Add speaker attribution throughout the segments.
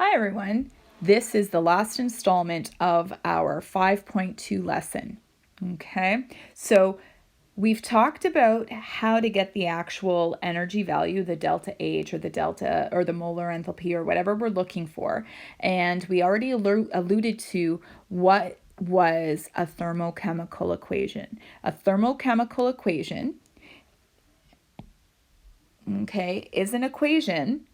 Speaker 1: Hi everyone, this is the last installment of our 5.2 lesson. Okay, so we've talked about how to get the actual energy value, the delta H or the delta or the molar enthalpy or whatever we're looking for. And we already alluded to what was a thermochemical equation. A thermochemical equation, okay, is an equation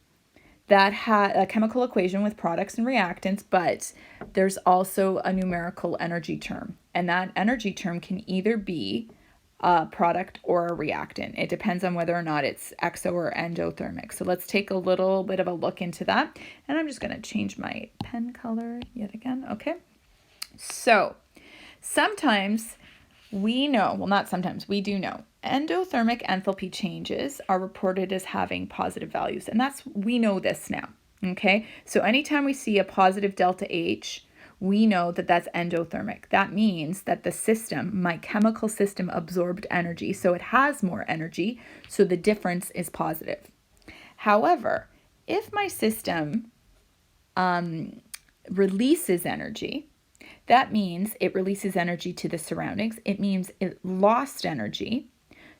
Speaker 1: that had a chemical equation with products and reactants, but there's also a numerical energy term. And that energy term can either be a product or a reactant. It depends on whether or not it's exo or endothermic. So let's take a little bit of a look into that. And I'm just going to change my pen color yet again. Okay. So sometimes we know, well, not sometimes, we do know, endothermic enthalpy changes are reported as having positive values. And we know this now, okay? So anytime we see a positive delta H, we know that that's endothermic. That means that the system, my chemical system, absorbed energy. So it has more energy, so the difference is positive. However, if my system releases energy, that means it releases energy to the surroundings. It means it lost energy.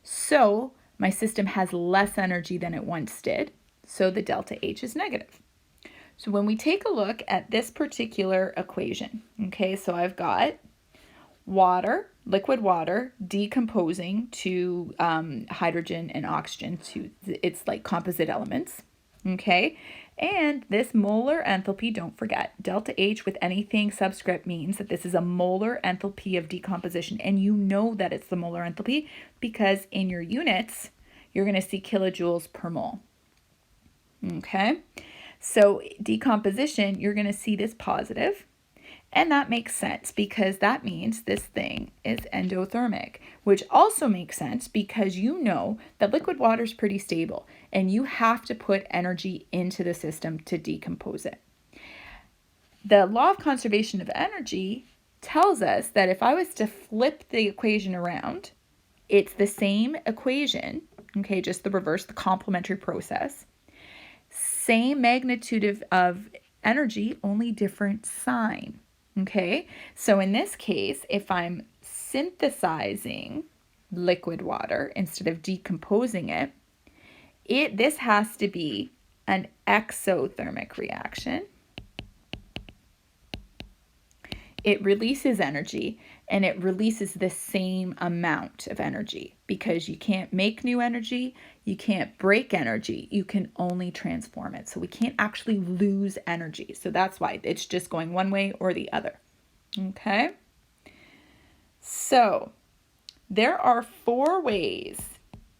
Speaker 1: So my system has less energy than it once did. So the delta H is negative. So when we take a look at this particular equation, okay, so I've got water, liquid water, decomposing to hydrogen and oxygen. It's like composite elements, okay? And this molar enthalpy, don't forget, delta H with anything subscript means that this is a molar enthalpy of decomposition. And you know that it's the molar enthalpy because in your units, you're going to see kilojoules per mole. Okay, so decomposition, you're going to see this positive. And that makes sense because that means this thing is endothermic, which also makes sense because you know that liquid water is pretty stable and you have to put energy into the system to decompose it. The law of conservation of energy tells us that if I was to flip the equation around, it's the same equation, okay, just the reverse, the complementary process, same magnitude of energy, only different sign. Okay, so in this case, if I'm synthesizing liquid water instead of decomposing it, this has to be an exothermic reaction. It releases energy and it releases the same amount of energy because you can't make new energy, you can't break energy, you can only transform it. So we can't actually lose energy. So that's why it's just going one way or the other. Okay? So there are 4 ways,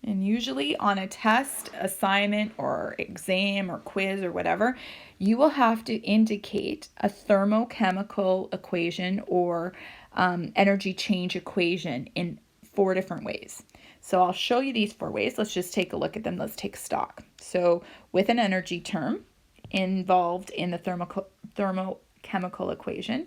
Speaker 1: and usually on a test, assignment, or exam, or quiz, or whatever, you will have to indicate a thermochemical equation or energy change equation in 4 different ways. So I'll show you these 4 ways. Let's just take a look at them. Let's take stock. So with an energy term involved in the thermochemical equation,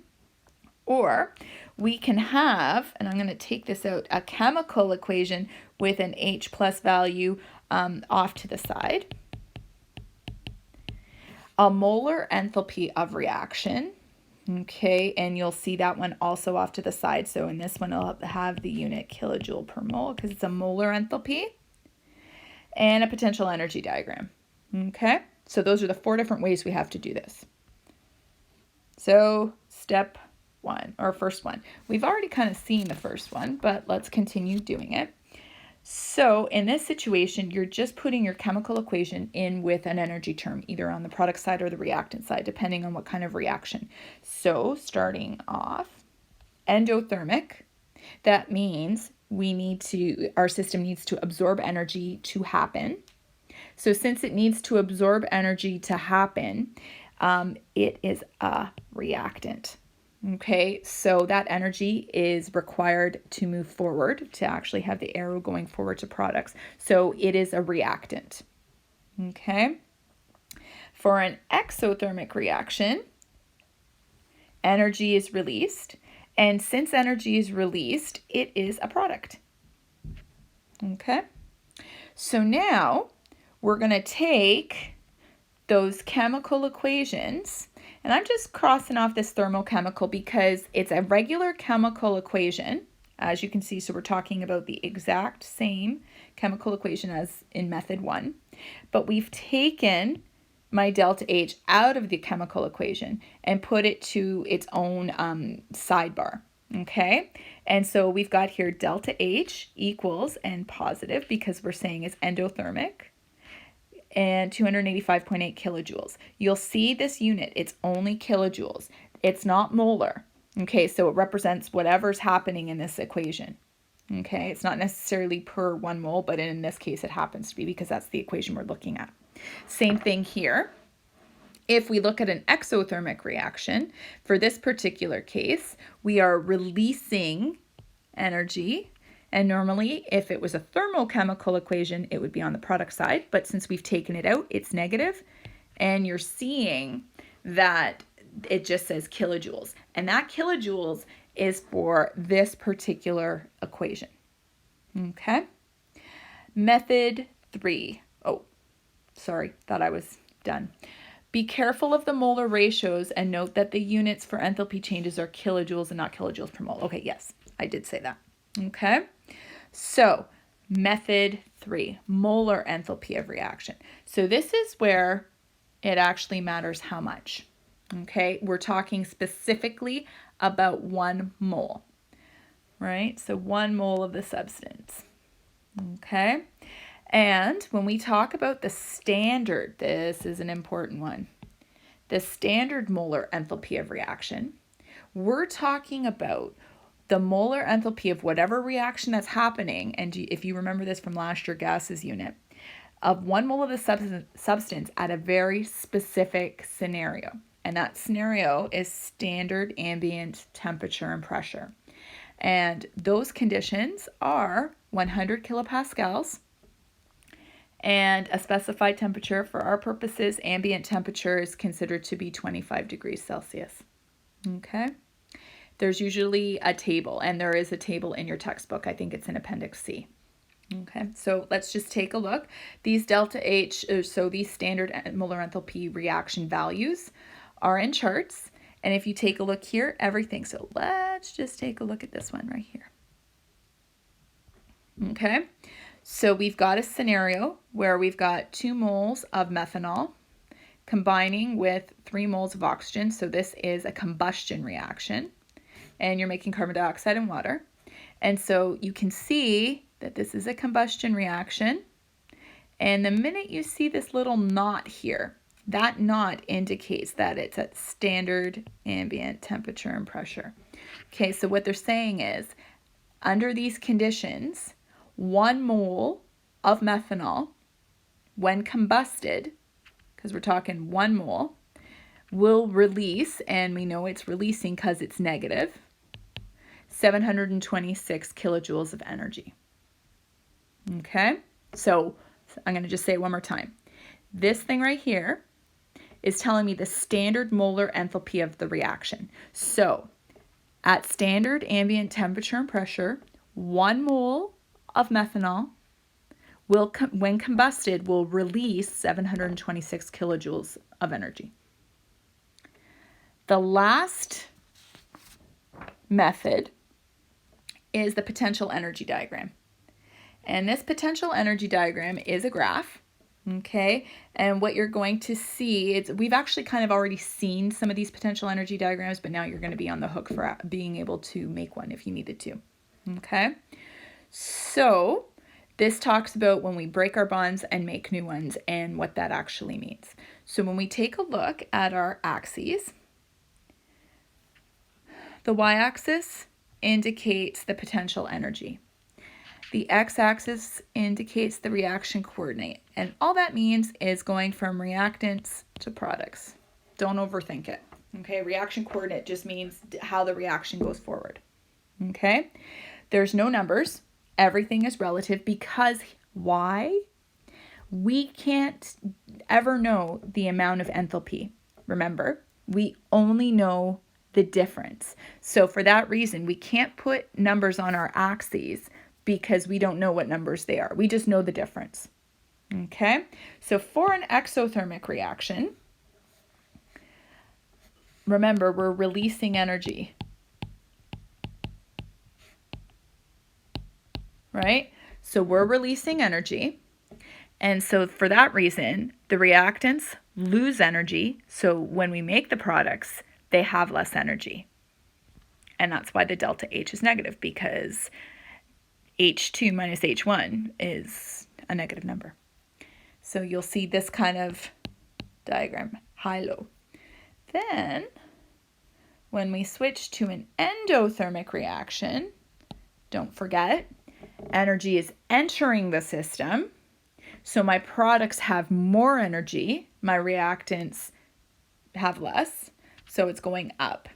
Speaker 1: or we can have, and I'm going to take this out, a chemical equation with an H plus value off to the side. A molar enthalpy of reaction, okay, and you'll see that one also off to the side. So in this one, I'll have the unit kilojoule per mole because it's a molar enthalpy, and a potential energy diagram, okay? So those are the 4 different ways we have to do this. So step 1, or first one. We've already kind of seen the first one, but let's continue doing it. So in this situation, you're just putting your chemical equation in with an energy term, either on the product side or the reactant side, depending on what kind of reaction. So starting off, endothermic, that means our system needs to absorb energy to happen. So since it needs to absorb energy to happen, it is a reactant. Okay, so that energy is required to move forward, to actually have the arrow going forward to products. So it is a reactant. Okay, for an exothermic reaction, energy is released. And since energy is released, it is a product. Okay, so now we're going to take those chemical equations And I'm just crossing off this thermochemical because it's a regular chemical equation, as you can see. So we're talking about the exact same chemical equation as in method 1, but we've taken my delta H out of the chemical equation and put it to its own sidebar. Okay, and so we've got here delta H equals, and positive because we're saying it's endothermic, and 285.8 kilojoules. You'll see this unit, it's only kilojoules. It's not molar. Okay, so it represents whatever's happening in this equation. Okay, it's not necessarily per 1 mole, but in this case it happens to be because that's the equation we're looking at. Same thing here. If we look at an exothermic reaction, for this particular case, we are releasing energy. And normally, if it was a thermochemical equation, it would be on the product side. But since we've taken it out, it's negative. And you're seeing that it just says kilojoules. And that kilojoules is for this particular equation. Okay. Method 3. Oh, sorry, thought I was done. Be careful of the molar ratios and note that the units for enthalpy changes are kilojoules and not kilojoules per mole. Okay, yes, I did say that. Okay, so method 3, molar enthalpy of reaction. So this is where it actually matters how much. Okay, we're talking specifically about 1 mole, right? So 1 mole of the substance. Okay. And when we talk about the standard, this is an important one, the standard molar enthalpy of reaction, we're talking about the molar enthalpy of whatever reaction that's happening. And if you remember this from last year gases unit, of 1 mole of the substance at a very specific scenario. And that scenario is standard ambient temperature and pressure. And those conditions are 100 kilopascals, and a specified temperature. For our purposes, ambient temperature is considered to be 25 degrees Celsius. Okay. There's usually a table, and there is a table in your textbook. I think it's in Appendix C. Okay, so let's just take a look. These delta H, so these standard molar enthalpy reaction values are in charts. And if you take a look here, everything. So let's just take a look at this one right here. Okay. So we've got a scenario where we've got 2 moles of methanol combining with 3 moles of oxygen. So this is a combustion reaction. And you're making carbon dioxide and water. And so you can see that this is a combustion reaction. And the minute you see this little knot here, that knot indicates that it's at standard ambient temperature and pressure. Okay, so what they're saying is, under these conditions, 1 mole of methanol, when combusted, because we're talking 1 mole, will release, and we know it's releasing because it's negative, 726 kilojoules of energy. Okay, so I'm going to just say it one more time. This thing right here is telling me the standard molar enthalpy of the reaction. So at standard ambient temperature and pressure, 1 mole of methanol will, when combusted, will release 726 kilojoules of energy. The last method is the potential energy diagram. And this potential energy diagram is a graph. Okay, and what you're going to see, we've actually kind of already seen some of these potential energy diagrams, but now you're going to be on the hook for being able to make one if you needed to. Okay, so this talks about when we break our bonds and make new ones and what that actually means. So when we take a look at our axes, the y-axis indicates the potential energy. The x-axis indicates the reaction coordinate. And all that means is going from reactants to products. Don't overthink it. Okay, reaction coordinate just means how the reaction goes forward. Okay, there's no numbers. Everything is relative because why? We can't ever know the amount of enthalpy. Remember, we only know the difference. So for that reason, we can't put numbers on our axes because we don't know what numbers they are. We just know the difference. Okay, so for an exothermic reaction, remember, we're releasing energy, right? So we're releasing energy. And so for that reason, the reactants lose energy. So when we make the products, they have less energy. And that's why the delta H is negative, because H2 minus H1 is a negative number. So you'll see this kind of diagram, high-low. Then when we switch to an endothermic reaction, don't forget, energy is entering the system. So my products have more energy, my reactants have less, so it's going up.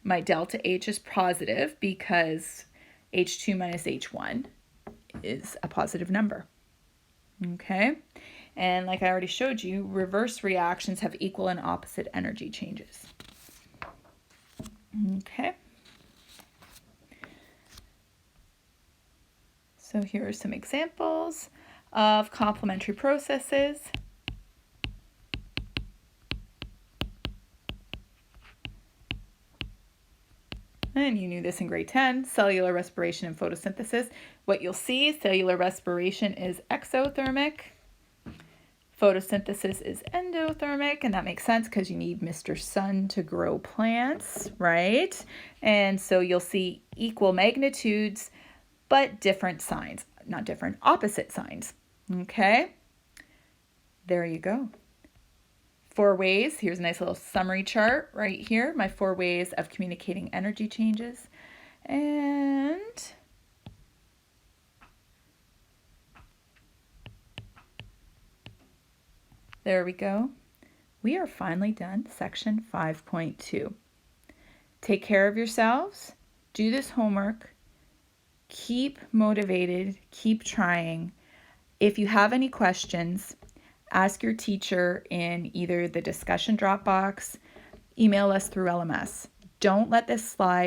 Speaker 1: My delta H is positive because H2 minus H1 is a positive number. Okay, and like I already showed you, reverse reactions have equal and opposite energy changes. Okay, so here are some examples of complementary processes. And you knew this in grade 10, cellular respiration and photosynthesis. What you'll see, cellular respiration is exothermic. Photosynthesis is endothermic, and that makes sense because you need Mr. Sun to grow plants, right? And so you'll see equal magnitudes, but different signs. Not different, opposite signs. Okay, there you go. 4 ways, here's a nice little summary chart right here, my 4 ways of communicating energy changes. And there we go. We are finally done section 5.2. Take care of yourselves, do this homework, keep motivated, keep trying. If you have any questions, ask your teacher in either the discussion drop box, email us through LMS. Don't let this slide.